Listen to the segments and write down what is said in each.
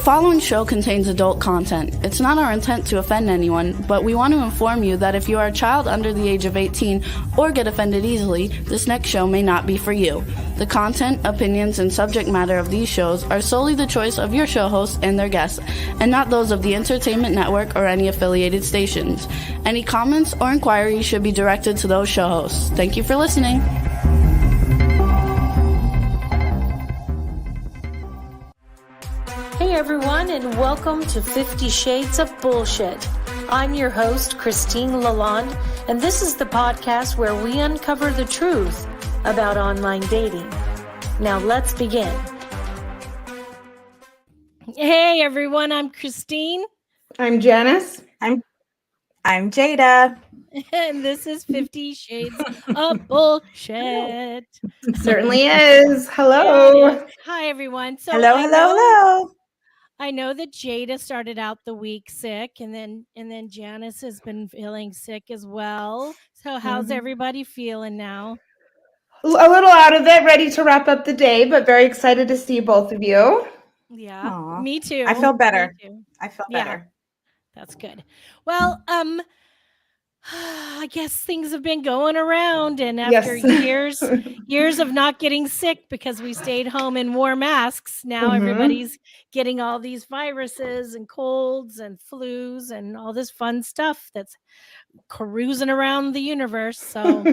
following show contains adult content. It's not our intent to offend anyone, but we want to inform you that if you are a child under the age of 18 or get offended easily, this next show may not be for you. The content, opinions, and subject matter of these shows are solely the choice of your show hosts and their guests, and not those of the Entertainment Network or any affiliated stations. Any comments or inquiries should be directed to those show hosts. Thank you for listening. Hey everyone, and welcome to 50 Shades of Bullshit. I'm your host, Christine Lalonde, and this is the podcast where we uncover the truth about online dating. Now let's begin. Hey everyone, I'm Christine. I'm Janice. I'm Jaida. And this is 50 Shades of Bullshit. Certainly is. Hello. Hi everyone. So Hello. I know that Jaida started out the week sick, and then Janice has been feeling sick as well. So how's everybody feeling now? A little out of it, ready to wrap up the day, but very excited to see both of you. Yeah, Aww. Me too. I feel better. Yeah, better. That's good. Well, I guess things have been going around, and after years of not getting sick because we stayed home and wore masks, now everybody's getting all these viruses and colds and flus and all this fun stuff that's cruising around the universe. So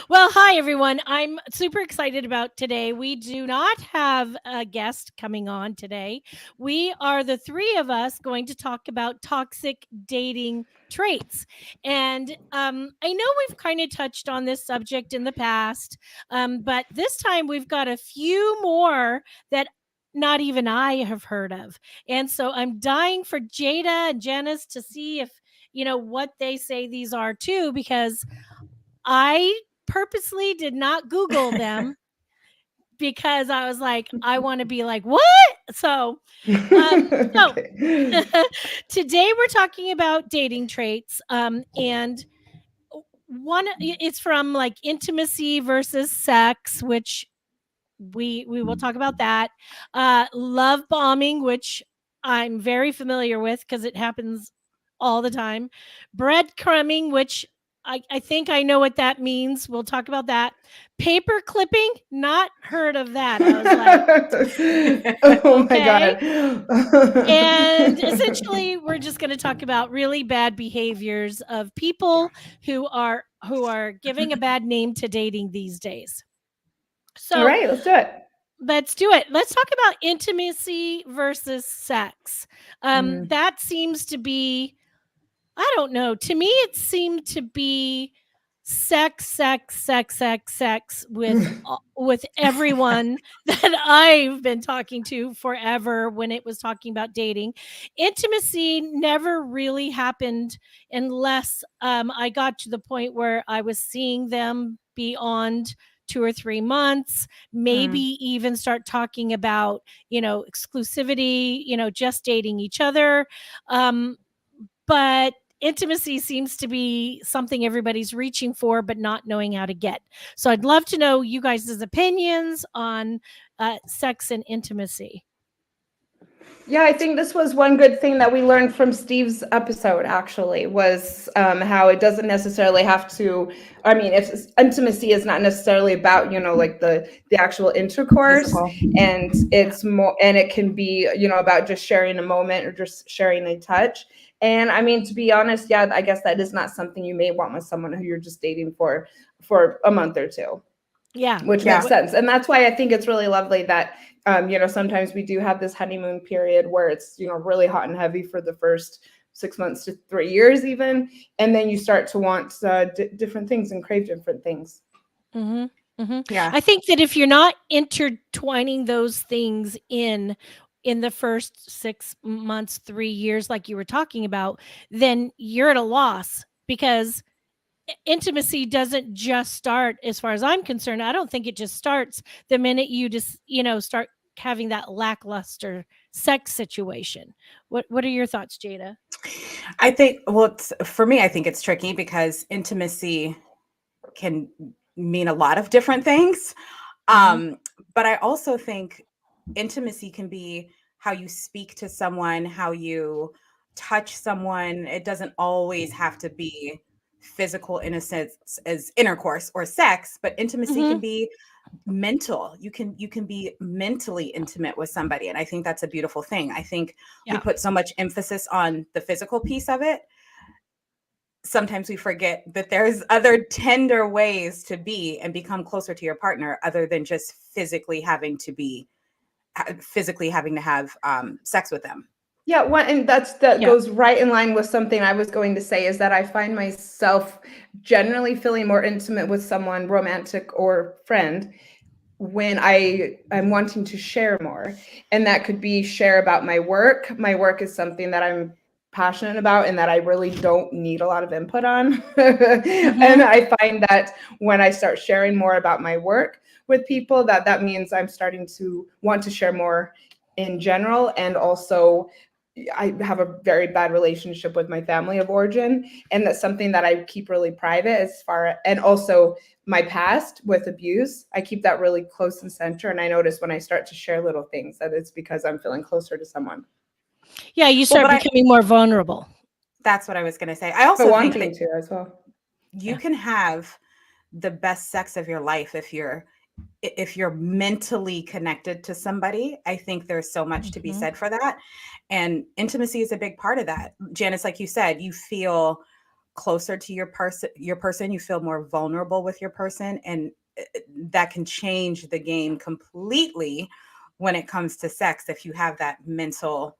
Well, hi everyone. I'm super excited about today. We do not have a guest coming on today. We are the three of us going to talk about toxic dating traits. And I know we've kind of touched on this subject in the past, but this time we've got a few more that not even I have heard of. And so I'm dying for Jaida and Janice to see if, what they say these are too, because I purposely did not Google them because I was like, I want to be like, what? So today we're talking about dating traits. And one, it's from like intimacy versus sex, which we will talk about that. Love bombing, which I'm very familiar with because it happens all the time. Breadcrumbing, which I think I know what that means. We'll talk about that. Paper clipping, not heard of that. I was like, oh my God. And essentially, we're just going to talk about really bad behaviors of people who are giving a bad name to dating these days. So, all right, let's do it. Let's talk about intimacy versus sex. That seems to be, I don't know. To me, it seemed to be sex with everyone that I've been talking to forever when it was talking about dating. Intimacy never really happened unless I got to the point where I was seeing them beyond 2 or 3 months, maybe even start talking about, exclusivity, just dating each other. But intimacy seems to be something everybody's reaching for, but not knowing how to get. So I'd love to know you guys' opinions on sex and intimacy. Yeah, I think this was one good thing that we learned from Steve's episode, actually, was how it doesn't necessarily have to, if intimacy is not necessarily about, like the actual intercourse, and it's more, and it can be, about just sharing a moment or just sharing a touch. And to be honest, yeah, I guess that is not something you may want with someone who you're just dating for a month or two. Yeah. Which makes sense. And that's why I think it's really lovely that, sometimes we do have this honeymoon period where it's, really hot and heavy for the first 6 months to 3 years even. And then you start to want different things and crave different things. Mm-hmm. Mm-hmm. Yeah. I think that if you're not intertwining those things in the first 6 months, 3 years, like you were talking about, then you're at a loss, because intimacy doesn't just start, as far as I'm concerned. I don't think it just starts the minute you just, start having that lackluster sex situation. What are your thoughts, Jaida? I think, for me, I think it's tricky because intimacy can mean a lot of different things. But I also think intimacy can be how you speak to someone, how you touch someone. It doesn't always have to be physical in a sense as intercourse or sex, but intimacy can be mental. You can be mentally intimate with somebody, and I think that's a beautiful thing. I think we put so much emphasis on the physical piece of it. Sometimes we forget that there's other tender ways to be and become closer to your partner other than just physically having to have sex with them. Yeah, and that goes right in line with something I was going to say, is that I find myself generally feeling more intimate with someone, romantic or friend, when I'm wanting to share more. And that could be share about my work. My work is something that I'm passionate about and that I really don't need a lot of input on. And I find that when I start sharing more about my work with people, that means I'm starting to want to share more in general. And also, I have a very bad relationship with my family of origin, and that's something that I keep really private and also my past with abuse. I keep that really close and center. And I notice when I start to share little things that it's because I'm feeling closer to someone. Yeah, you start becoming more vulnerable. That's what I was going to say. I also think that to as well. You can have the best sex of your life if you're mentally connected to somebody. I think there's so much to be said for that. And intimacy is a big part of that. Janice, like you said, you feel closer to your person, you feel more vulnerable with your person, and that can change the game completely when it comes to sex if you have that mental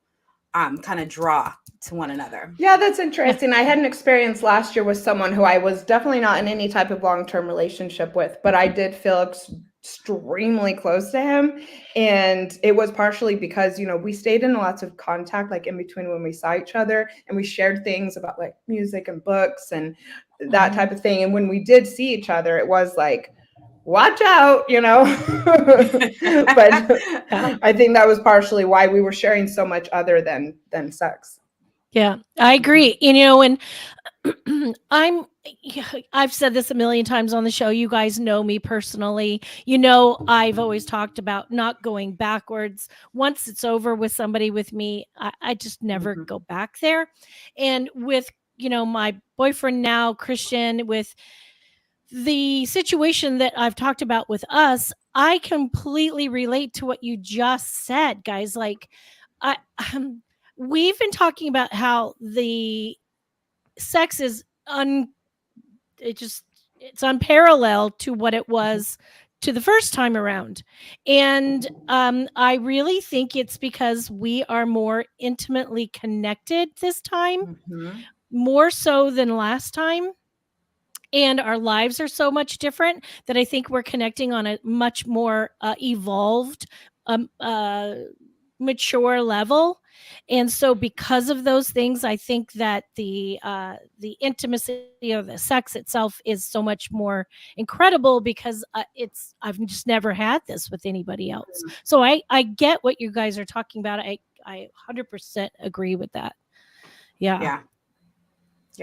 kind of draw to one another. Yeah, that's interesting. I had an experience last year with someone who I was definitely not in any type of long-term relationship with, but I did feel extremely close to him. And it was partially because, we stayed in lots of contact, like in between when we saw each other, and we shared things about like music and books and that type of thing. And when we did see each other, it was like, watch out, but I think that was partially why we were sharing so much other than sex. Yeah, I agree. And I've said this a million times on the show. You guys know me personally. I've always talked about not going backwards. Once it's over with somebody with me, I just never go back there. And with, my boyfriend now, Christian, with the situation that I've talked about with us, I completely relate to what you just said, guys. Like, we've been talking about how the sex is it's unparalleled to what it was to the first time around. And I really think it's because we are more intimately connected this time, more so than last time. And our lives are so much different that I think we're connecting on a much more evolved, mature level. And so because of those things, I think that the intimacy of the sex itself is so much more incredible because I've just never had this with anybody else. So I get what you guys are talking about. I 100% agree with that. Yeah.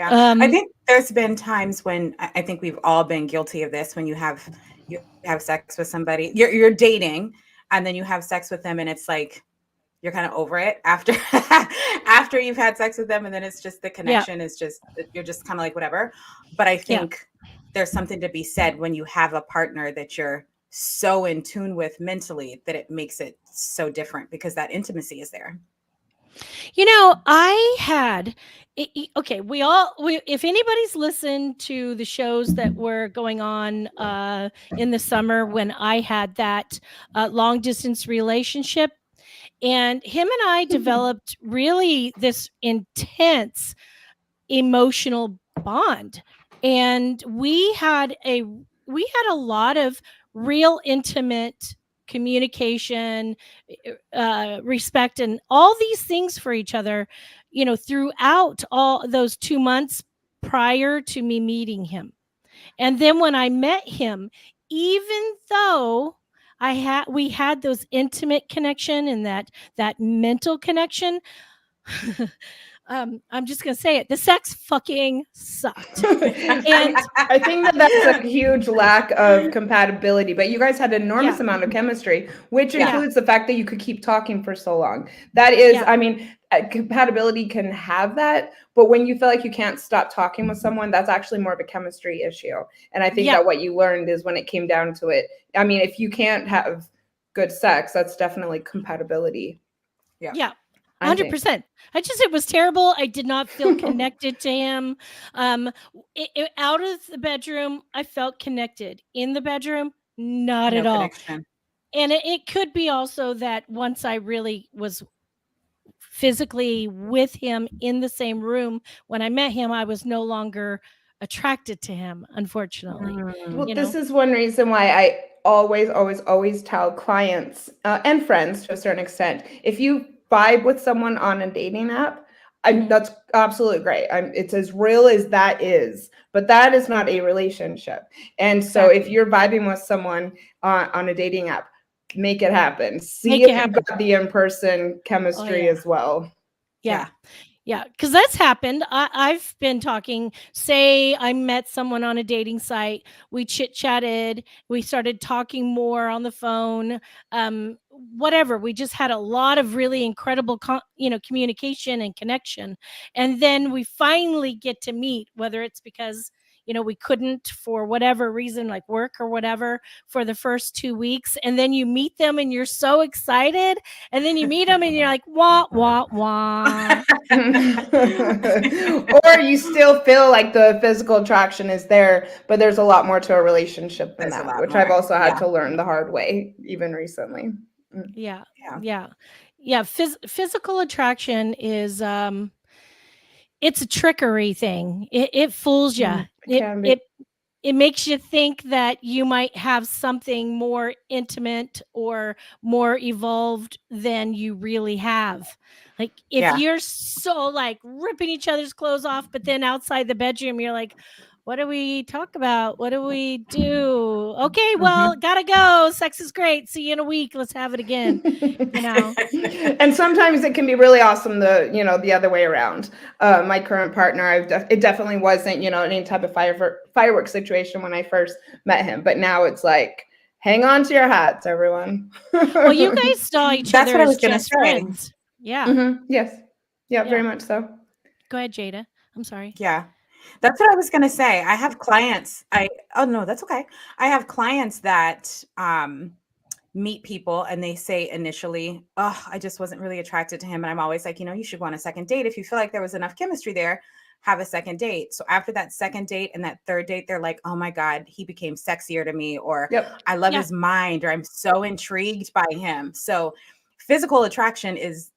I think there's been times when I think we've all been guilty of this, when you have sex with somebody, you're dating, and then you have sex with them, and it's like you're kind of over it after after you've had sex with them, and then it's just the connection is just, you're just kind of like whatever. But I think there's something to be said when you have a partner that you're so in tune with mentally that it makes it so different because that intimacy is there. I had if anybody's listened to the shows that were going on in the summer when I had that long distance relationship, and him and I developed really this intense emotional bond, and we had a lot of real intimate communication, respect, and all these things for each other, throughout all those 2 months prior to me meeting him. And then when I met him, even though we had those intimate connection and that mental connection, I'm just gonna say it. The sex fucking sucked. And I think that that's a huge lack of compatibility, but you guys had an enormous amount of chemistry, which includes the fact that you could keep talking for so long. That is, I mean, compatibility can have that, but when you feel like you can't stop talking with someone, that's actually more of a chemistry issue. And I think that what you learned is when it came down to it, I mean, if you can't have good sex, that's definitely compatibility. Yeah. 100%. It was terrible. I did not feel connected to him. Out of the bedroom, I felt connected. In the bedroom, not at all. Connection. And it could be also that once I really was physically with him in the same room, when I met him, I was no longer attracted to him, unfortunately. Well, this is one reason why I always tell clients and friends to a certain extent, if you vibe with someone on a dating app, that's absolutely great. It's as real as that is, but that is not a relationship. And so if you're vibing with someone on a dating app, make it happen. See if you've got the in-person chemistry as well. Yeah, because that's happened. I've been talking, say I met someone on a dating site, we chit-chatted, we started talking more on the phone, whatever. We just had a lot of really incredible communication and connection. And then we finally get to meet, whether it's because we couldn't for whatever reason, like work or whatever, for the first 2 weeks. And then you meet them and you're so excited. And then you meet them and you're like, wah, wah, wah. Or you still feel like the physical attraction is there, but there's a lot more to a relationship than that, which I've also had to learn the hard way, even recently. Yeah. Physical attraction is, it's a trickery thing. It fools you. It makes you think that you might have something more intimate or more evolved than you really have. Like if you're so like ripping each other's clothes off, but then outside the bedroom, you're like, what do we talk about? What do we do? Okay, well, gotta go. Sex is great. See you in a week. Let's have it again. And sometimes it can be really awesome the other way around. My current partner, it definitely wasn't, any type of fireworks situation when I first met him. But now it's like, hang on to your hats, everyone. Well, you guys saw each other as just friends. Yeah. Yes. Yeah, very much so. Go ahead, Jaida. I'm sorry. Yeah. That's what I was going to say. I have clients. Oh no, that's okay. I have clients that meet people and they say initially, oh, I just wasn't really attracted to him. And I'm always like, you should go on a second date. If you feel like there was enough chemistry there, have a second date. So after that second date and that third date, they're like, oh my God, he became sexier to me, or I love his mind, or I'm so intrigued by him. So physical attraction is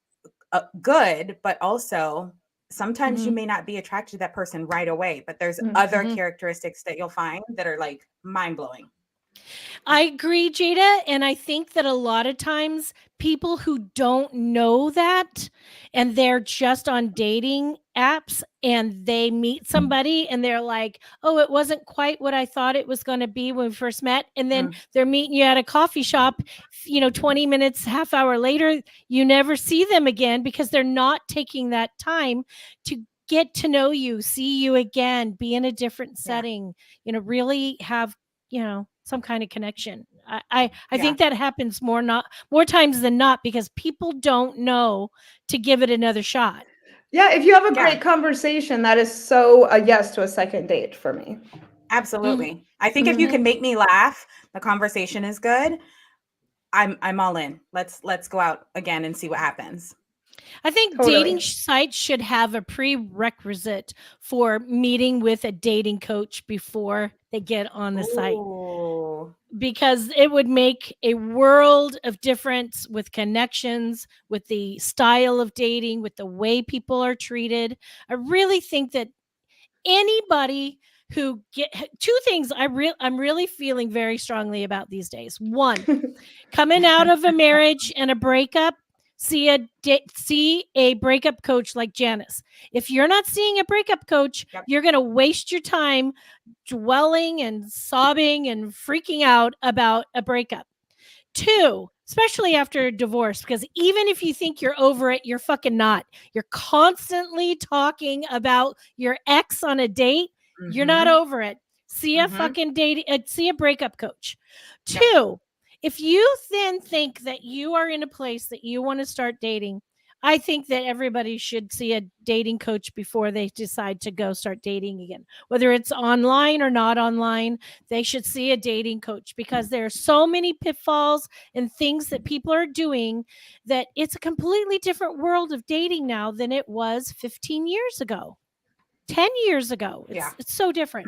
good, but also sometimes you may not be attracted to that person right away, but there's other characteristics that you'll find that are like mind-blowing. I agree, Jaida. And I think that a lot of times people who don't know that and they're just on dating apps and they meet somebody and they're like, oh, it wasn't quite what I thought it was going to be when we first met. And then they're meeting you at a coffee shop, 20 minutes, half hour later, you never see them again because they're not taking that time to get to know you, see you again, be in a different setting, really have, some kind of connection. I think that happens more times than not because people don't know to give it another shot. Yeah, if you have a great conversation, that is so a yes to a second date for me. Absolutely. I think if you can make me laugh, the conversation is good. I'm all in. Let's go out again and see what happens. I think dating sites should have a prerequisite for meeting with a dating coach before they get on the site, because it would make a world of difference with connections, with the style of dating, with the way people are treated. I really think that anybody who two things I'm really feeling very strongly about these days. One, coming out of a marriage and a breakup, see a breakup coach like Janice. If you're not seeing a breakup coach, you're going to waste your time dwelling and sobbing and freaking out about a breakup. Two, especially after a divorce, because even if you think you're over it, you're fucking not. You're constantly talking about your ex on a date. You're not over it. See a fucking see a breakup coach. Yeah. 2, if you then think that you are in a place that you want to start dating, I think that everybody should see a dating coach before they decide to go start dating again. Whether it's online or not online, they should see a dating coach, because there are so many pitfalls and things that people are doing that it's a completely different world of dating now than it was 15 years ago, 10 years ago. It's so different.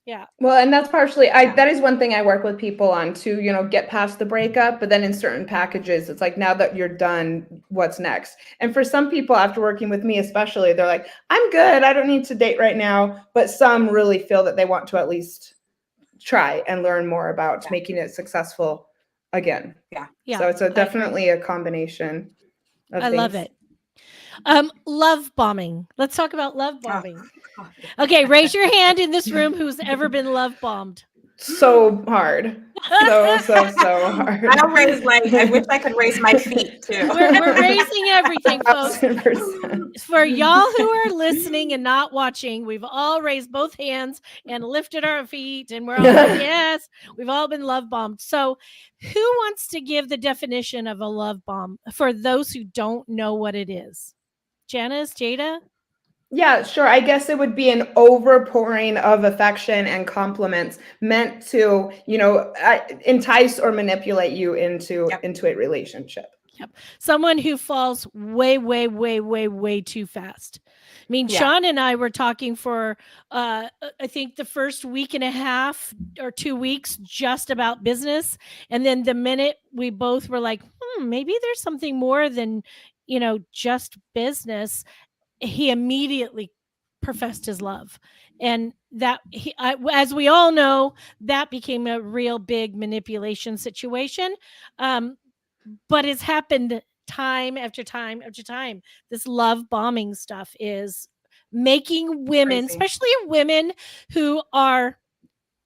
Yeah. Well, and that's partially, that is one thing I work with people on to, get past the breakup. But then in certain packages, it's like, now that you're done, what's next? And for some people, after working with me especially, they're like, I'm good, I don't need to date right now. But some really feel that they want to at least try and learn more about making it successful again. Yeah. So it's definitely a combination of I things. love it. Love bombing. Let's talk about love bombing. Okay, raise your hand in this room who's ever been love bombed. So hard. So hard. I wish I could raise my feet too. We're raising everything, folks. 1000%. For y'all who are listening and not watching, we've all raised both hands and lifted our feet, and we're all like, yes, we've all been love bombed. So who wants to give the definition of a love bomb for those who don't know what it is? Janice, Jaida? Yeah, sure. I guess it would be an overpouring of affection and compliments meant to, entice or manipulate you into a relationship. Yep. Someone who falls way, way, way, way, way too fast. I mean, Sean and I were talking for, I think the first week and a half or 2 weeks just about business. And then the minute we both were like, maybe there's something more than, just business, he immediately professed his love. And that, as we all know, that became a real big manipulation situation. But it's happened time after time after time. This love bombing stuff is making women, especially women who are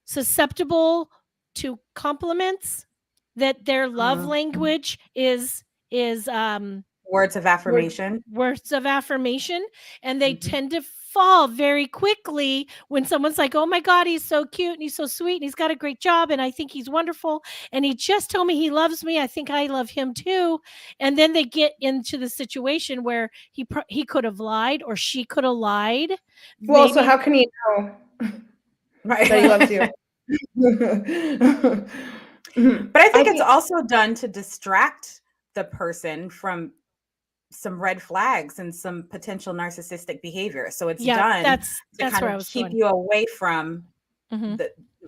susceptible to compliments, that their love language is words of affirmation. And they tend to fall very quickly when someone's like, oh my God, he's so cute and he's so sweet and he's got a great job and I think he's wonderful and he just told me he loves me. I think I love him too. And then they get into the situation where he could have lied or she could have lied. Well, so how can he know that he loves you? But I think it's also done to distract the person from some red flags and some potential narcissistic behavior. So it's done to kind of keep you away from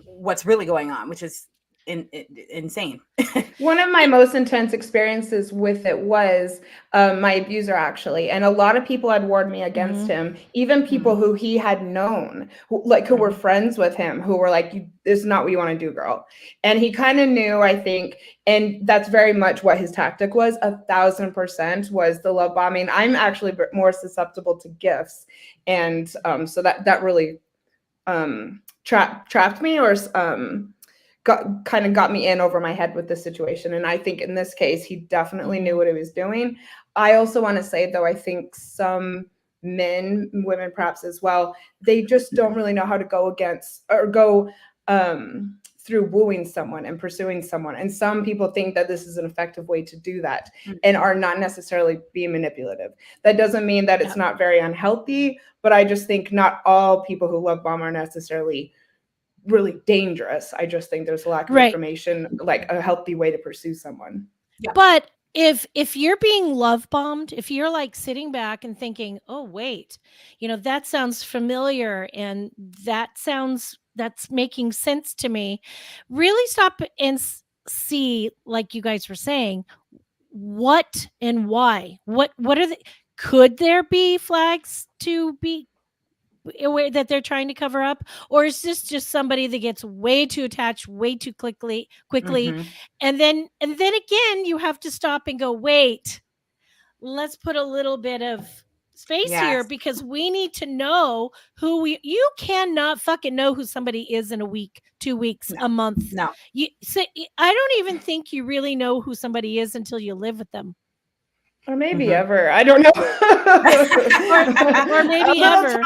what's really going on, which is insane. One of my most intense experiences with it was my abuser, actually. And a lot of people had warned me against him, even people who he had known, who were friends with him, who were like, this is not what you want to do, girl. And he kind of knew, I think, and that's very much what his tactic was. 1000% was the love bombing. I'm actually more susceptible to gifts. And so that really trapped me, or got me in over my head with the situation. And I think in this case, he definitely knew what he was doing. I also want to say, though, I think some men, women perhaps as well, they just don't really know how to go against or go through wooing someone and pursuing someone. And some people think that this is an effective way to do that and are not necessarily being manipulative. That doesn't mean that it's not very unhealthy, but I just think not all people who love bomb are necessarily really dangerous. I just think there's a lack of information, like a healthy way to pursue someone. Yeah. But if you're being love bombed, if you're like sitting back and thinking, oh wait, that sounds familiar and that's making sense to me, really stop and see, like you guys were saying, what and why. What are could there be flags to be that they're trying to cover up, or is this just somebody that gets way too attached way too quickly and then again you have to stop and go, wait, let's put a little bit of space here because we need to know you cannot fucking know who somebody is in a week, 2 weeks, a month. No. I don't even think you really know who somebody is until you live with them. Or maybe ever. I don't know. or maybe ever.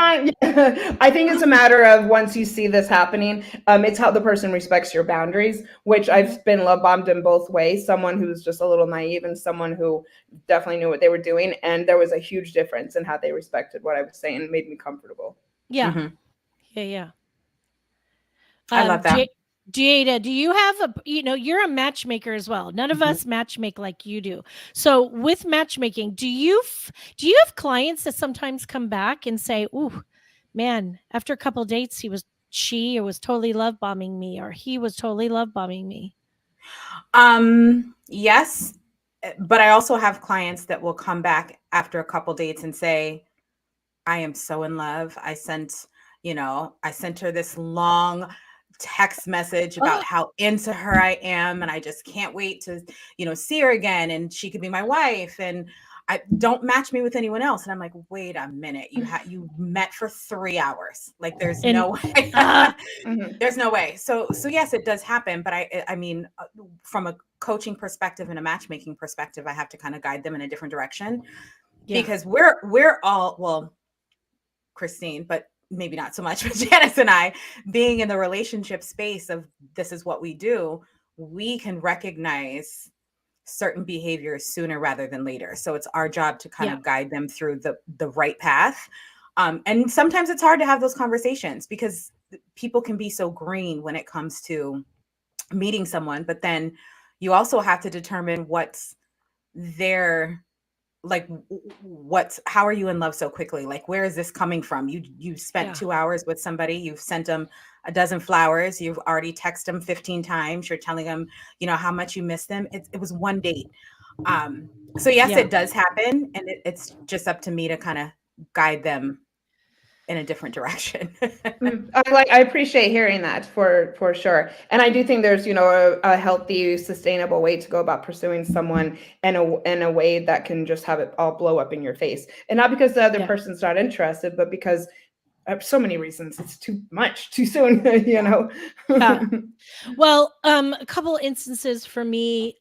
I think it's a matter of once you see this happening, it's how the person respects your boundaries, which I've been love bombed in both ways. Someone who's just a little naive and someone who definitely knew what they were doing. And there was a huge difference in how they respected what I was saying. It made me comfortable. Yeah. Yeah. I love that. Jaida, do you have you're a matchmaker as well. None of us matchmake like you do. So with matchmaking, do you have clients that sometimes come back and say, "Ooh, man, after a couple of dates, she was totally love bombing me, or he was totally love bombing me"? Yes, but I also have clients that will come back after a couple dates and say, "I am so in love. I sent her this long text message about how into her I am, and I just can't wait to, see her again, and she could be my wife, and I don't match me with anyone else." And I'm like, wait a minute, you met for 3 hours. Like, there's no way. There's no way. So yes, it does happen. But I mean, from a coaching perspective and a matchmaking perspective, I have to kind of guide them in a different direction because we're all, well, Christine, but maybe not so much, but Janice and I, being in the relationship space of this is what we do, we can recognize certain behaviors sooner rather than later. So it's our job to kind of guide them through the right path. And sometimes it's hard to have those conversations because people can be so green when it comes to meeting someone, but then you also have to determine what's their, like, how are you in love so quickly? Like, where is this coming from? You spent 2 hours with somebody, you've sent them a dozen flowers, you've already texted them 15 times, you're telling them, how much you miss them. It was one date. So yes, it does happen. And it's just up to me to kind of guide them in a different direction. I appreciate hearing that for sure. And I do think there's, a healthy, sustainable way to go about pursuing someone in a way that can just have it all blow up in your face. And not because the other person's not interested, but because of so many reasons. It's too much, too soon, Well, a couple instances for me,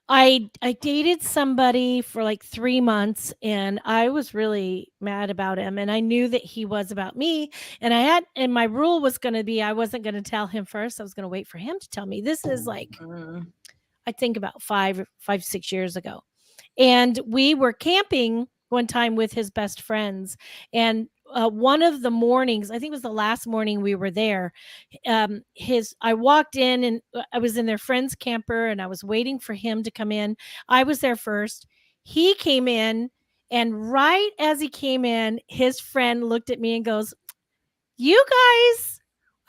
I dated somebody for like 3 months and I was really mad about him, and I knew that he was about me, and my rule was going to be I wasn't going to tell him first. I was going to wait for him to tell me. This is like I think about 6 years ago. And we were camping one time with his best friends, and one of the mornings, I think it was the last morning we were there, I walked in and I was in their friend's camper and I was waiting for him to come in. I was there first. He came in, and right as he came in, his friend looked at me and goes, "You guys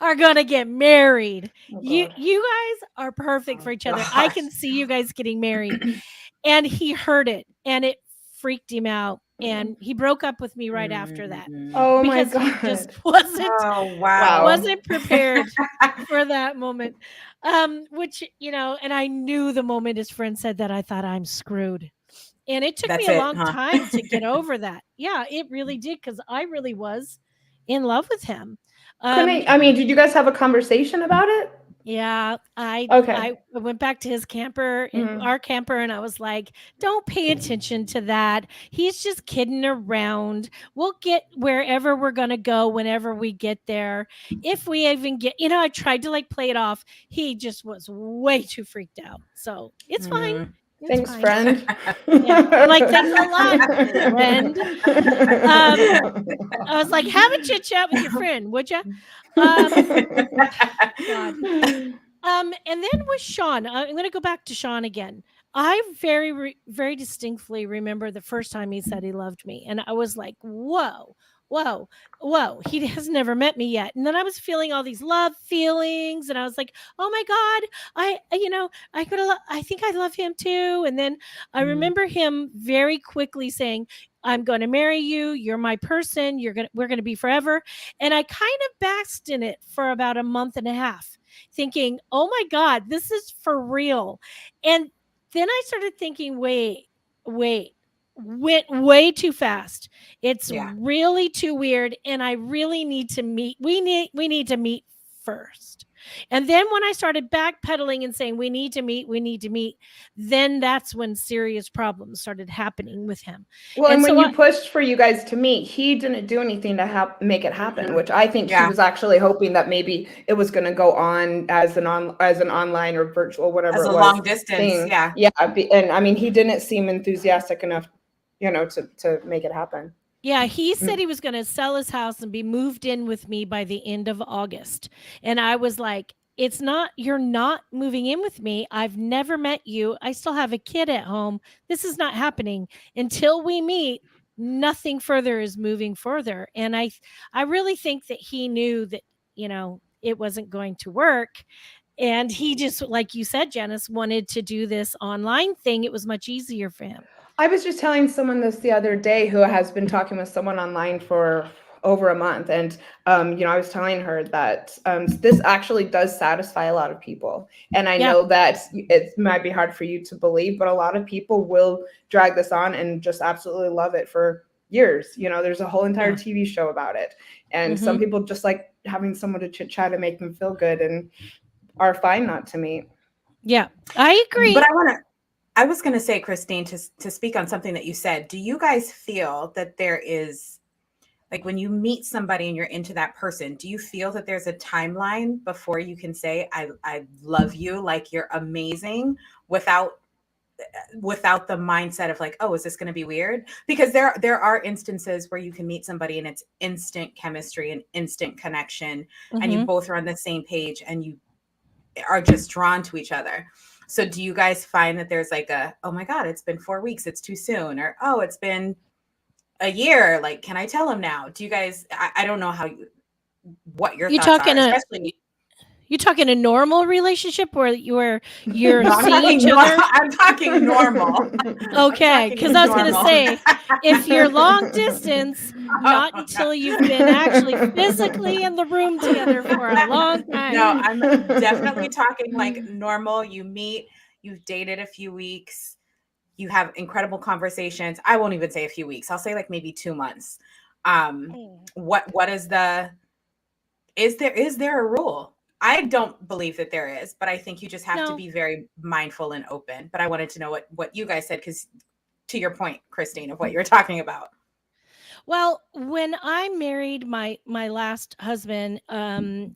are gonna get married. You guys are perfect for each other. I can see you guys getting married." And he heard it and it freaked him out. And he broke up with me right after that. Oh because my God. he just wasn't prepared for that moment. Which, and I knew the moment his friend said that, I thought, I'm screwed. And it took me a long time to get over that. Yeah, it really did, because I really was in love with him. Did you guys have a conversation about it? Yeah, I went back to his camper, our camper, and I was like, "Don't pay attention to that. He's just kidding around. We'll get wherever we're gonna go whenever we get there. If we even get, I tried to play it off. He just was way too freaked out. So it's fine. Thanks, friend. Yeah. I'm like, thanks a lot, friend. I was like, have a chit chat with your friend, would you? And then with Sean, I'm going to go back to Sean again. I very, very distinctly remember the first time he said he loved me. And I was like, whoa, he has never met me yet. And then I was feeling all these love feelings. And I was like, oh my God, I think I love him too. And then I remember him very quickly saying, I'm going to marry you. You're my person. We're going to be forever. And I kind of basked in it for about a month and a half, thinking, oh my God, this is for real. And then I started thinking, wait, went way too fast. It's Yeah. really too weird, and I really need to meet. We need to meet first. And then when I started backpedaling and saying we need to meet, then that's when serious problems started happening with him. Well, and when so you pushed for you guys to meet, he didn't do anything to make it happen, which I think he Yeah. was actually hoping that maybe it was going to go on as an online or virtual, whatever As it a was, long distance, thing. yeah. And I mean, he didn't seem enthusiastic enough, to make it happen. Yeah, he said he was going to sell his house and be moved in with me by the end of August. And I was like, you're not moving in with me. I've never met you. I still have a kid at home. This is not happening until we meet. Nothing further is moving further. And I really think that he knew that, it wasn't going to work. And he just, like you said, Janice, wanted to do this online thing. It was much easier for him. I was just telling someone this the other day who has been talking with someone online for over a month. And, I was telling her that this actually does satisfy a lot of people. And I know that it might be hard for you to believe, but a lot of people will drag this on and just absolutely love it for years. There's a whole entire TV show about it. And some people just like having someone to chit chat and make them feel good and are fine not to meet. Yeah, I agree. But I was going to say, Christine, to speak on something that you said, do you guys feel that there is, like, when you meet somebody and you're into that person, do you feel that there's a timeline before you can say, I love you, like you're amazing, without the mindset of like, oh, is this going to be weird? Because there are instances where you can meet somebody and it's instant chemistry and instant connection, and you both are on the same page and you are just drawn to each other. So do you guys find that there's like oh my God, it's been 4 weeks, it's too soon, or, oh, it's been a year, like, can I tell him now? Do you guys, I don't know what your thoughts are, especially. You talking a normal relationship where you're No, seeing each other? I'm talking normal. Okay, because I was going to say, if you're long distance, not until you've been actually physically in the room together for a long time. No, I'm definitely talking like normal. You meet, you've dated a few weeks, you have incredible conversations. I won't even say a few weeks. I'll say like maybe 2 months. What is there a rule? I don't believe that there is, but I think you just have to be very mindful and open. But I wanted to know what you guys said, because to your point, Christine, of what you're talking about. Well, when I married my last husband,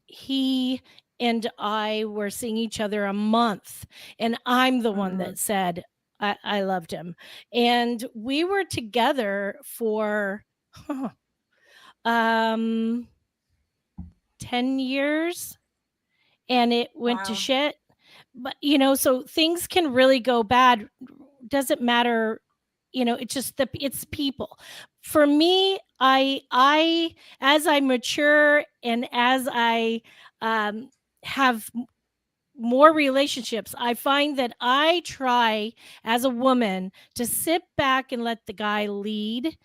he and I were seeing each other a month, and I'm the one that said I loved him. And we were together for 10 years. And it went to shit. But, so things can really go bad. Doesn't matter. It's just it's people. For me, I as I mature and as I have more relationships, I find that I try as a woman to sit back and let the guy lead,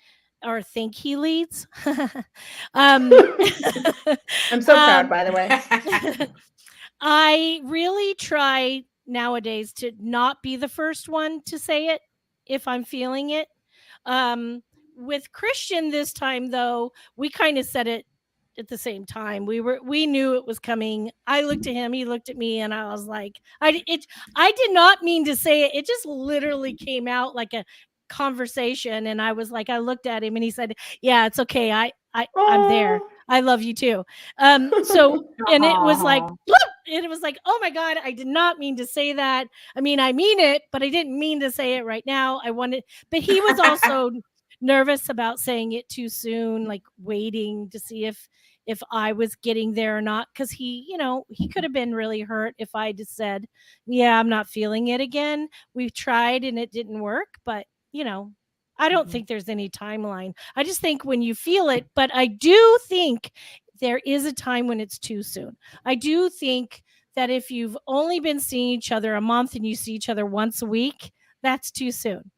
or think he leads. I'm so proud, by the way. I really try nowadays to not be the first one to say it if I'm feeling it. With Christian this time, though, we kind of said it at the same time. We knew it was coming. I looked at him, he looked at me, and I was like, I did not mean to say it. It just literally came out like a conversation, and I was like, I looked at him, and he said, "Yeah, it's okay. I'm there. I love you too." So, and it was like, and it was like, oh my God, I did not mean to say that. I mean it, but I didn't mean to say it right now. But he was also nervous about saying it too soon, like waiting to see if I was getting there or not. Cause he could have been really hurt if I just said, yeah, I'm not feeling it again. We've tried and it didn't work, but I don't think there's any timeline. I just think when you feel it, but I do think there is a time when it's too soon. I do think that if you've only been seeing each other a month and you see each other once a week, that's too soon.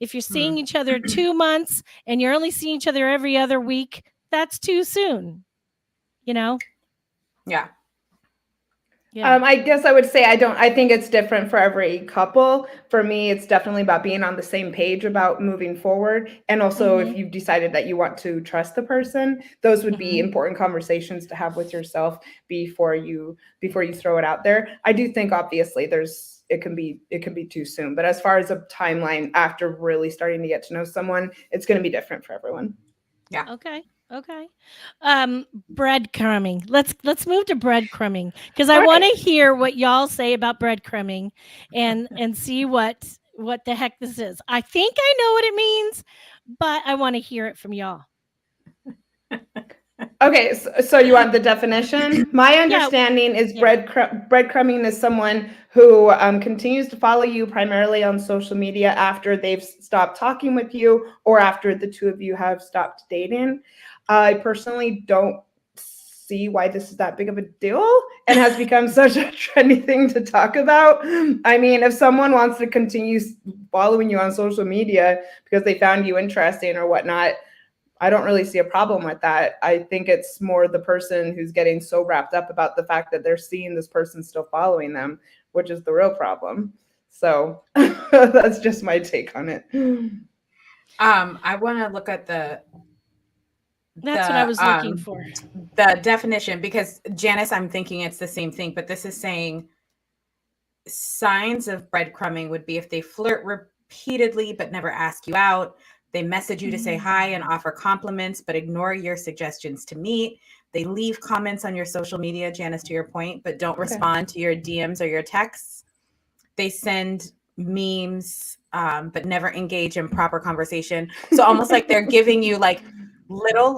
If you're seeing each other 2 months and you're only seeing each other every other week, that's too soon. Yeah. Yeah. I guess I would say I think it's different for every couple. For me, it's definitely about being on the same page about moving forward. And also if you've decided that you want to trust the person, those would be important conversations to have with yourself before you throw it out there. I do think obviously it can be too soon. But as far as a timeline after really starting to get to know someone, it's going to be different for everyone. Yeah. Okay. Breadcrumbing. Let's move to breadcrumbing because I All want to right. hear what y'all say about breadcrumbing and see what the heck this is. I think I know what it means, but I want to hear it from y'all. Okay, so you want the definition? My Yeah. understanding is Yeah. breadcrumbing is someone who continues to follow you primarily on social media after they've stopped talking with you or after the two of you have stopped dating. I personally don't see why this is that big of a deal and has become such a trendy thing to talk about. I mean, if someone wants to continue following you on social media because they found you interesting or whatnot, I don't really see a problem with that. I think it's more the person who's getting so wrapped up about the fact that they're seeing this person still following them, which is the real problem. So that's just my take on it. I want to look at That's what I was looking for. The definition, because Janice, I'm thinking it's the same thing, but this is saying signs of breadcrumbing would be if they flirt repeatedly but never ask you out. They message you to say hi and offer compliments, but ignore your suggestions to meet. They leave comments on your social media, Janice, to your point, but don't respond to your DMs or your texts. They send memes, but never engage in proper conversation. So almost like they're giving you like little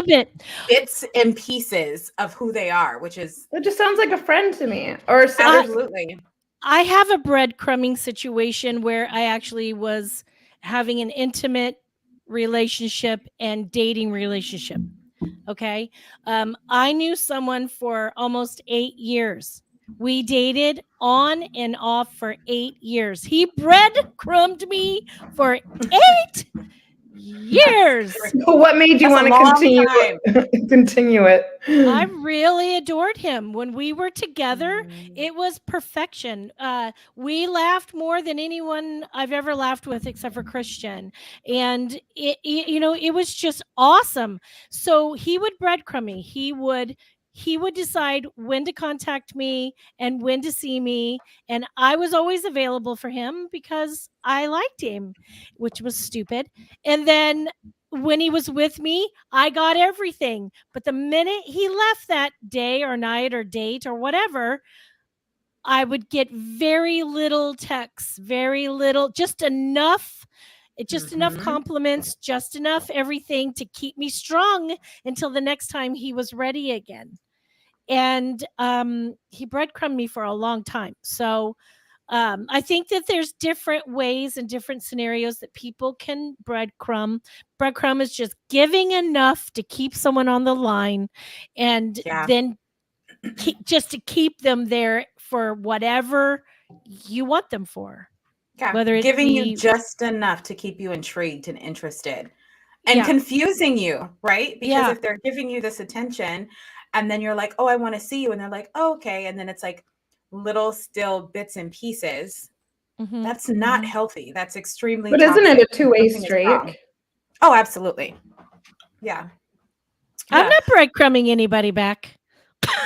bit bits and pieces of who they are, which is it just sounds like a friend to me. Or absolutely. I have a breadcrumbing situation where I actually was having an intimate relationship and dating relationship. Okay. I knew someone for almost 8 years. We dated on and off for 8 years. He breadcrumbed me for 8 years. what made you want to continue it? I really adored him. When we were together, it was perfection. We laughed more than anyone I've ever laughed with except for Christian. And it was just awesome. So he would breadcrumb me. He would decide when to contact me and when to see me. And I was always available for him because I liked him, which was stupid. And then when he was with me, I got everything. But the minute he left that day or night or date or whatever, I would get very little texts, very little, just enough compliments, just enough everything to keep me strong until the next time he was ready again. And he breadcrumbed me for a long time. So I think that there's different ways and different scenarios that people can breadcrumb. Breadcrumb is just giving enough to keep someone on the line, and then just to keep them there for whatever you want them for. Yeah, whether it giving be you just enough to keep you intrigued and interested and confusing you, right? Because if they're giving you this attention and then you're like, oh, I want to see you. And they're like, oh, okay. And then it's like little still bits and pieces. That's not healthy. That's extremely But toxic. isn't it a two-way street? Oh, absolutely. Yeah. I'm not breadcrumbing anybody back.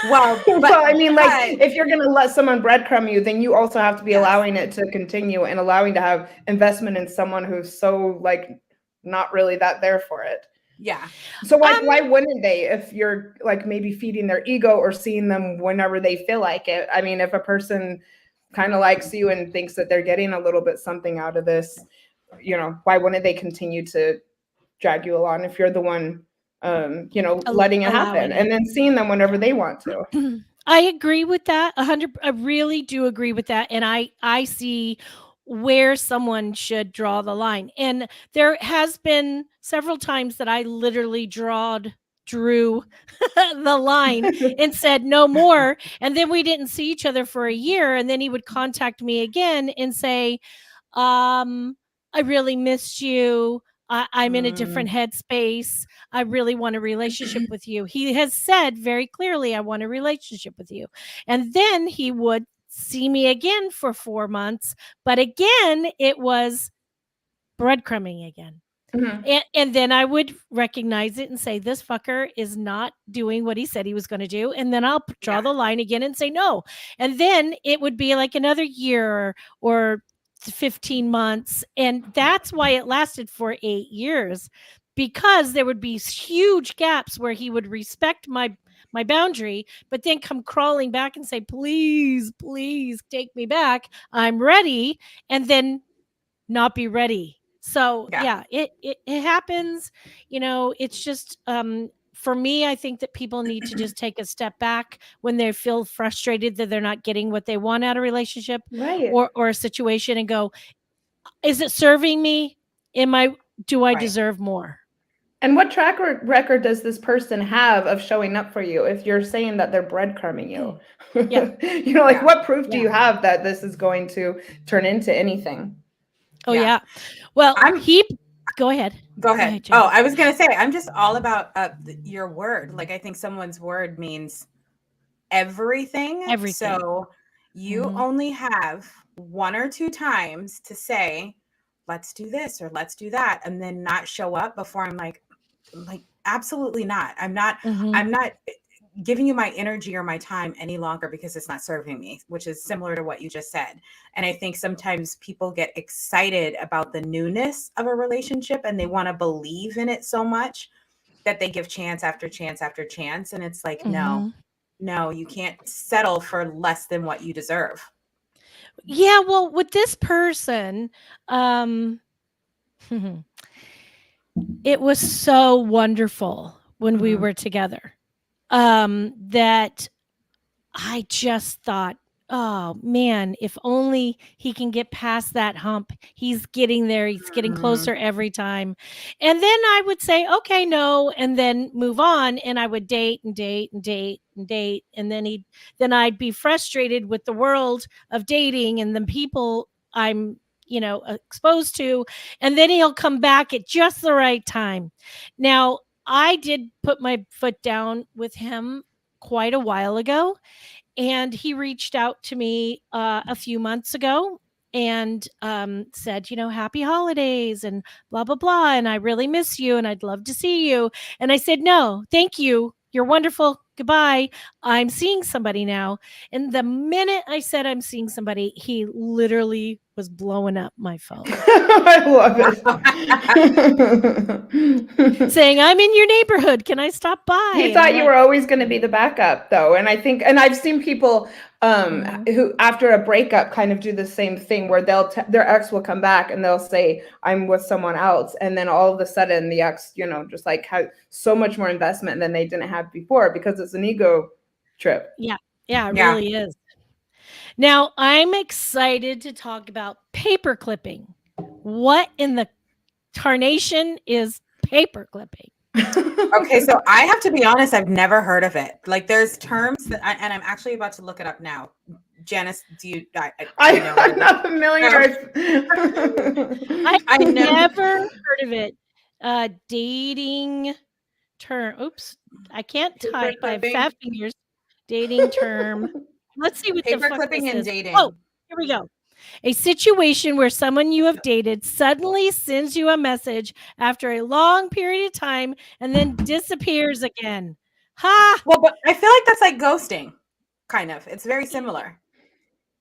Well, I mean, like, if you're going to let someone breadcrumb you, then you also have to be allowing it to continue and allowing to have investment in someone who's so, like, not really that there for it. Yeah. So why wouldn't they, if you're, like, maybe feeding their ego or seeing them whenever they feel like it? I mean, if a person kind of likes you and thinks that they're getting a little bit something out of this, why wouldn't they continue to drag you along if you're the one letting it happen and then seeing them whenever they want to? I agree with that 100. I really do agree with that. And I see where someone should draw the line. And there has been several times that I literally drew the line and said no more. And then we didn't see each other for a year. And then he would contact me again and say, I really missed you. I'm in a different headspace. I really want a relationship with you. He has said very clearly, I want a relationship with you. And then he would see me again for 4 months. But again, it was breadcrumbing again. And then I would recognize it and say, this fucker is not doing what he said he was going to do. And then I'll draw the line again and say no. And then it would be like another year or 15 months. And that's why it lasted for 8 years, because there would be huge gaps where he would respect my boundary, but then come crawling back and say, please, please take me back. I'm ready. And then not be ready. So it happens. It's just for me, I think that people need to just take a step back when they feel frustrated that they're not getting what they want out of a relationship or a situation, and go, is it serving me? Do I deserve more? And what track record does this person have of showing up for you if you're saying that they're breadcrumbing you? What proof do you have that this is going to turn into anything? Oh, yeah. Well, go ahead. Go ahead. Oh, I was going to say, I'm just all about your word. Like, I think someone's word means everything. So you only have 1 or 2 times to say, let's do this or let's do that, and then not show up before I'm like, absolutely not. I'm not giving you my energy or my time any longer because it's not serving me, which is similar to what you just said. And I think sometimes people get excited about the newness of a relationship and they want to believe in it so much that they give chance after chance after chance. And it's like, no, you can't settle for less than what you deserve. Yeah. Well, with this person, it was so wonderful when we were together. That I just thought, oh man, if only he can get past that hump. He's getting there. He's getting closer every time. And then I would say, okay, no, and then move on. And I would date and date and date and date. And then I'd be frustrated with the world of dating and the people I'm exposed to. And then he'll come back at just the right time. Now, I did put my foot down with him quite a while ago, and he reached out to me a few months ago and said, happy holidays and blah, blah, blah. And I really miss you and I'd love to see you. And I said, no, thank you. You're wonderful. Goodbye. I'm seeing somebody now. And the minute I said I'm seeing somebody, he literally was blowing up my phone. I love it. Saying, I'm in your neighborhood. Can I stop by? He thought you were always going to be the backup, though. And I've seen people who, after a breakup, kind of do the same thing where their ex will come back and they'll say, I'm with someone else. And then all of a sudden the ex, just like has so much more investment than they didn't have before because it's an ego trip. Yeah. Yeah, it really is. Now, I'm excited to talk about paper clipping. What in the tarnation is paper clipping? Okay, so I have to be honest, I've never heard of it. Like, there's terms that and I'm actually about to look it up now. Janice, do you? I'm not familiar. I've never heard of it. Dating term. Oops, I can't type. I have fat fingers. Dating term. Let's see what paper the fuck clipping this and is. dating. Oh, here we go. A situation where someone you have dated suddenly sends you a message after a long period of time and then disappears again. Ha! Well, but I feel like that's like ghosting, kind of. It's very similar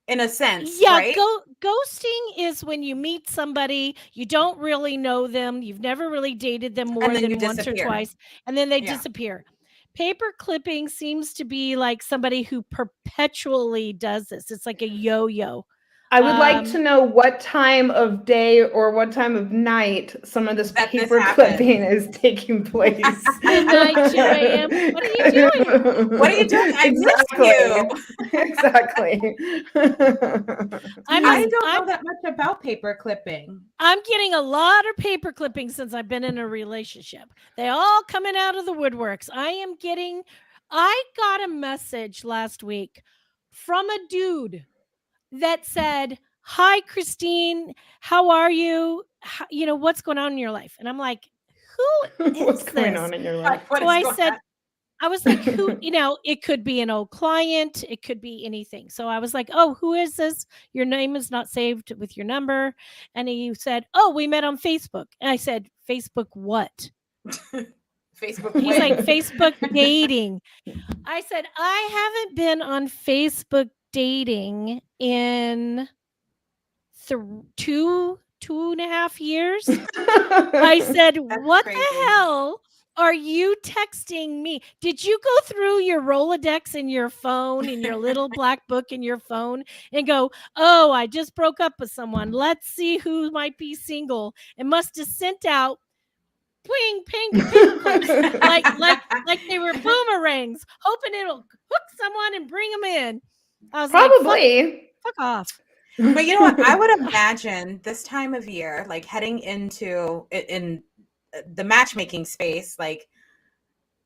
in a sense, right? Ghosting is when you meet somebody, you don't really know them, you've never really dated them more than once or twice, and then they disappear. Paper clipping seems to be like somebody who perpetually does this. It's like a yo-yo. I would like to know what time of day or what time of night some of this paper clipping is taking place. Midnight, 2 a.m. What are you doing? What are you doing? I miss you. Exactly. I don't know that much about paper clipping. I'm getting a lot of paper clipping since I've been in a relationship. They all coming out of the woodworks. I got a message last week from a dude that said, hi, Christine, how are you? what's going on in your life? And I'm like, who is What's going this? on in your life? What So is I going said, on? I was like, who, it could be an old client, it could be anything. So I was like, oh, who is this? Your name is not saved with your number. And he said, oh, we met on Facebook. And I said, Facebook what? Facebook He's like, win. Facebook dating. I said, I haven't been on Facebook dating in 2.5 years. I said, what crazy. the hell are you texting me? Did you go through your Rolodex in your phone, in your little black book in your phone, and go, oh, I just broke up with someone. Let's see who might be single. And must have sent out ping, ping, paper clips like they were boomerangs, hoping it'll hook someone and bring them in. I was like, Probably. fuck off. But you know what? I would imagine this time of year, like heading into in the matchmaking space, like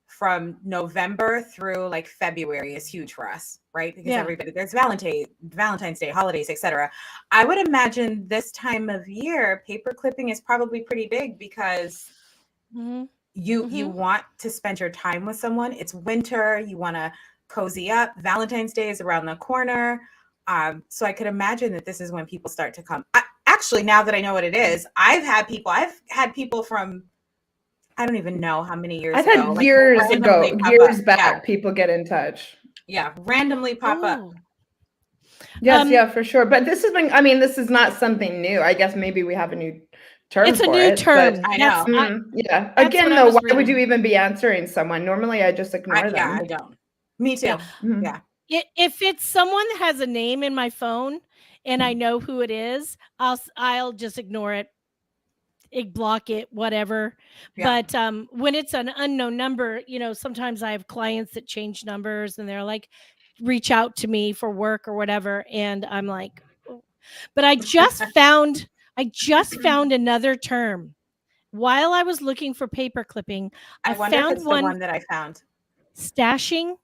from November through like February is huge for us, right? Because everybody, there's Valentine's Day, holidays, etc. I would imagine this time of year, paper clipping is probably pretty big because you want to spend your time with someone. It's winter, you want to cozy up. Valentine's Day is around the corner. So I could imagine that this is when people start to come. Actually, now that I know what it is, I've had people from, I don't even know how many years I've ago. had years back, people get in touch. Yeah, randomly pop up. Yes, for sure. But this has been, this is not something new. I guess maybe we have a new term. It's a new term. I know. Yeah. Again, though, why would you even be answering someone? Normally, I just ignore them. Yeah, I don't. Me too. Yeah. If it's someone that has a name in my phone and I know who it is, I'll just ignore it, block it, whatever. Yeah. But when it's an unknown number, sometimes I have clients that change numbers and they're like, reach out to me for work or whatever, and I'm like, oh. But I just found another term while I was looking for paper clipping. I wonder if it's the one that I found. Stashing.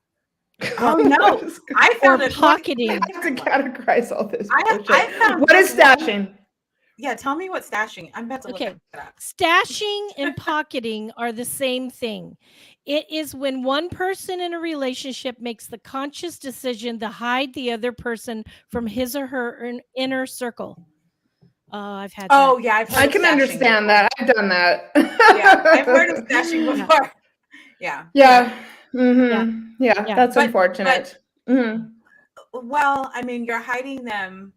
Oh no! I found it. Pocketing. I have to categorize all this. I found what is stashing? Yeah, tell me what stashing. I'm about to look it up. Stashing and pocketing are the same thing. It is when one person in a relationship makes the conscious decision to hide the other person from his or her inner circle. I've had. Oh yeah, I've heard. I can understand that. I've done that. Yeah, I've heard of stashing before. Yeah. Yeah. Mm-hmm. Yeah, that's unfortunate. Well, I mean, you're hiding them.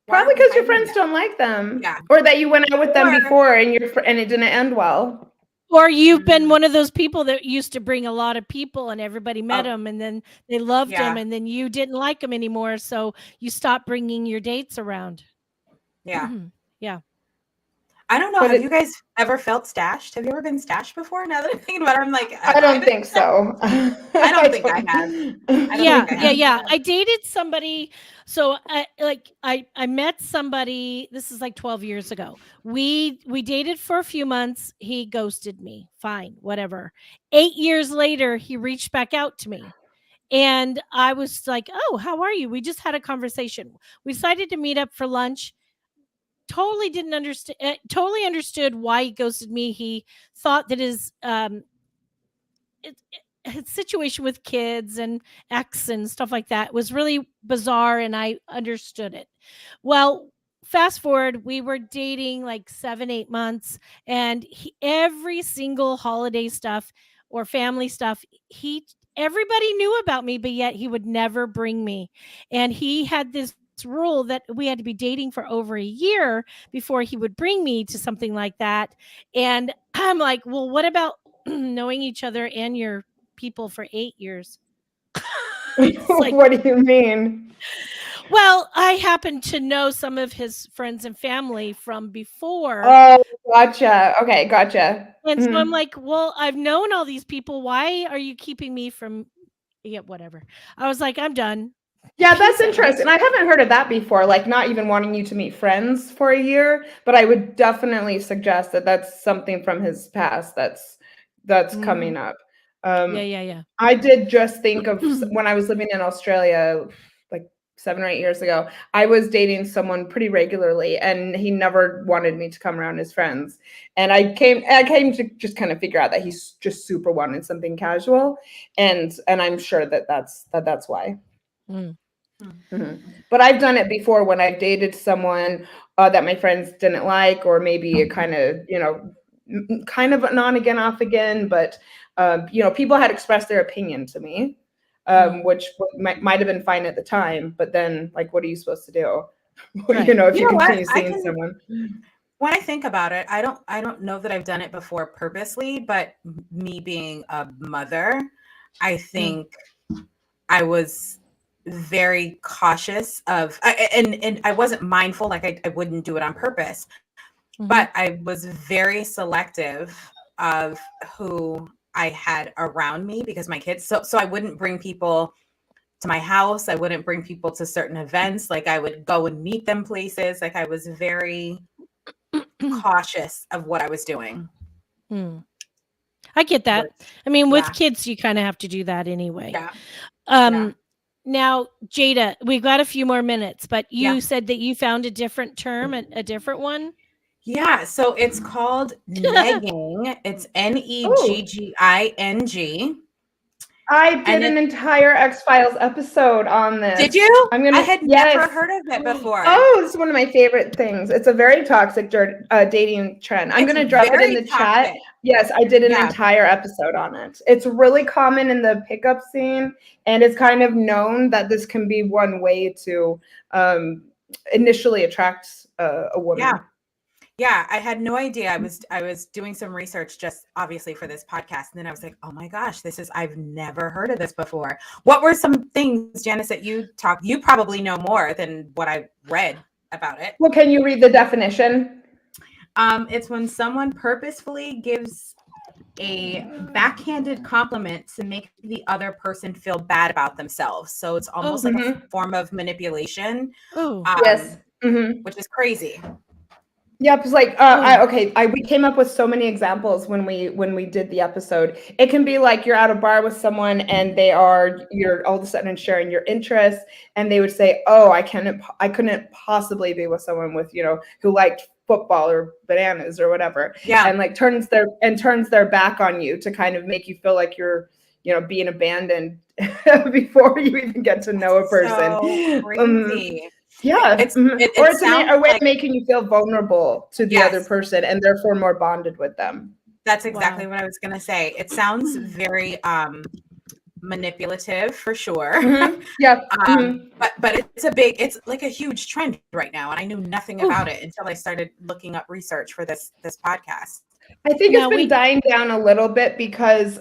Probably because your friends don't like them, or that you went out with them before and it didn't end well. Or you've been one of those people that used to bring a lot of people and everybody met them and then they loved them and then you didn't like them anymore, so you stopped bringing your dates around. Yeah. Yeah. I don't know. Have you guys ever felt stashed? Have you ever been stashed before? Now that I'm thinking about it, I'm like, I don't think so. I don't think I have. Yeah. I dated somebody. So I met somebody. This is like 12 years ago. We dated for a few months. He ghosted me. Fine, whatever. 8 years later, he reached back out to me. And I was like, oh, how are you? We just had a conversation. We decided to meet up for lunch. Totally understood why he ghosted me. He thought that his situation with kids and ex and stuff like that was really bizarre, and I understood it. Well, fast forward, we were dating like 7-8 months, and every single holiday stuff or family stuff, everybody knew about me, but yet he would never bring me. And he had this rule that we had to be dating for over a year before he would bring me to something like that. And I'm like, well, what about knowing each other and your people for 8 years? Like, what do you mean? Well, I happen to know some of his friends and family from before. Oh, gotcha. Okay, gotcha. And so I'm like, well, I've known all these people. Why are you keeping me from? Yeah, whatever. I was like, I'm done. Yeah, that's interesting. I haven't heard of that before, like not even wanting you to meet friends for a year, but I would definitely suggest that that's something from his past that's coming up. Yeah. I did just think of when I was living in Australia like 7 or 8 years ago, I was dating someone pretty regularly, and he never wanted me to come around his friends. And I came to just kind of figure out that he's just super wanted something casual, and I'm sure that's why. Mm. But I've done it before when I've dated someone that my friends didn't like, or maybe it kind of, kind of an on again, off again. But, people had expressed their opinion to me, which might have been fine at the time. But then, like, what are you supposed to do? Right. If you continue seeing someone. When I think about it, I don't know that I've done it before purposely, but me being a mother, I think I was very cautious of, and I wasn't mindful, like I wouldn't do it on purpose, but I was very selective of who I had around me because my kids, so I wouldn't bring people to my house. I wouldn't bring people to certain events. Like I would go and meet them places. Like I was very cautious of what I was doing. I get that. I mean, with kids, you kind of have to do that anyway. Now, Jaida, we've got a few more minutes, but you said that you found a different term, a different one. Yeah, so it's called negging. It's negging. I did an entire X-Files episode on this. Did you? I had never heard of it before. Oh, it's one of my favorite things. It's a very toxic dating trend. I'm going to drop it in the chat. Yes, I did an entire episode on it. It's really common in the pickup scene, and it's kind of known that this can be one way to initially attract a woman. Yeah, I had no idea. I was doing some research just obviously for this podcast, and then I was like, oh my gosh, I've never heard of this before. What were some things, Janice, that you probably know more than what I read about it? Well, can you read the definition? It's when someone purposefully gives a backhanded compliment to make the other person feel bad about themselves. So it's almost like a form of manipulation. Yes. Which is crazy. Yeah, because like we came up with so many examples when we did the episode. It can be like you're at a bar with someone and you're all of a sudden sharing your interests, and they would say, "Oh, I couldn't possibly be with someone with who liked football or bananas or whatever." Yeah, and like turns their back on you to kind of make you feel like you're being abandoned before you even get to know a person. So crazy. Yeah, it's a way of making you feel vulnerable to the other person and therefore more bonded with them. That's exactly what I was going to say. It sounds very manipulative for sure. Yeah. But it's like a huge trend right now. And I knew nothing about it until I started looking up research for this podcast. I think it's been dying down a little bit because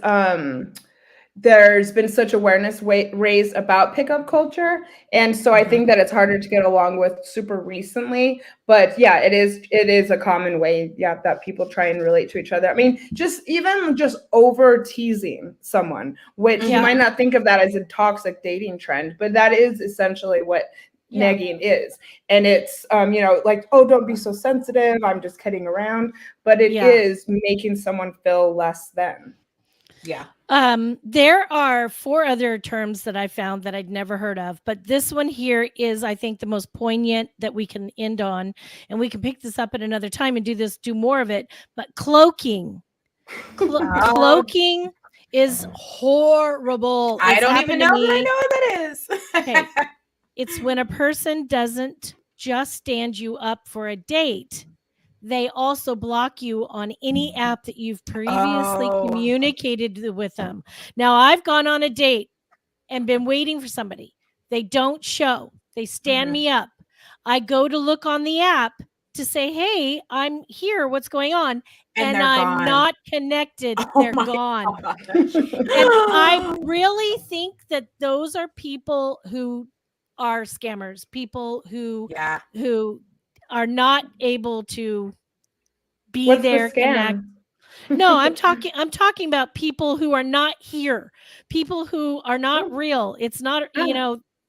there's been such awareness raised about pickup culture. And so I think that it's harder to get along with super recently. But yeah, it is a common way, that people try and relate to each other. I mean, just over teasing someone, which you might not think of that as a toxic dating trend, but that is essentially what negging is. And it's like, oh, don't be so sensitive, I'm just kidding around. But it is making someone feel less than. Yeah. There are 4 other terms that I found that I'd never heard of, but this one here is, I think, the most poignant that we can end on, and we can pick this up at another time and do more of it. But cloaking, cloaking is horrible. I don't even know that I know what that is. Okay. It's when a person doesn't just stand you up for a date. They also block you on any app that you've previously communicated with them. Now, I've gone on a date and been waiting for somebody. They don't show. They stand me up. I go to look on the app to say, hey, I'm here. What's going on? And I'm not connected. They're gone. And I really think that those are people who are scammers, people who are not able to be What's there. The scam? No, I'm talking about people who are not here, people who are not real. It's not,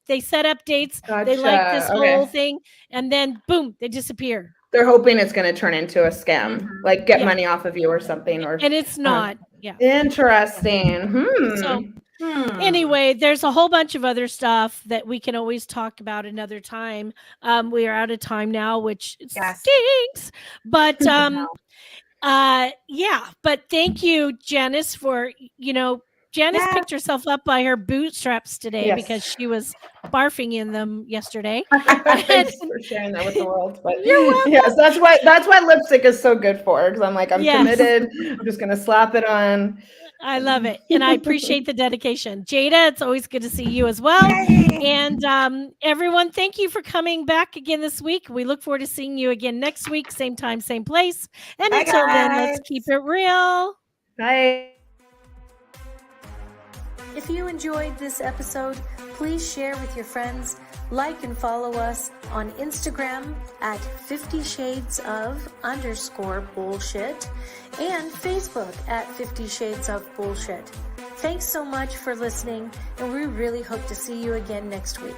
they set up dates. Gotcha. They like this whole thing, and then boom, they disappear. They're hoping it's going to turn into a scam, like get money off of you or something. And it's not. Interesting. So Anyway, there's a whole bunch of other stuff that we can always talk about another time. We are out of time now, which stinks. But but thank you, Janice, for Janice picked herself up by her bootstraps today because she was barfing in them yesterday. Thanks for sharing that with the world. But you're welcome. Yes, that's why lipstick is so good for, because I'm like, I'm committed. I'm just gonna slap it on. I love it. And I appreciate the dedication. Jaida, it's always good to see you as well. And everyone, thank you for coming back again this week. We look forward to seeing you again next week, same time, same place. And until then, let's keep it real. Bye. If you enjoyed this episode, please share with your friends, like and follow us on Instagram at 50 Shades of _bullshit and Facebook at 50 Shades of Bullshit. Thanks so much for listening, and we really hope to see you again next week.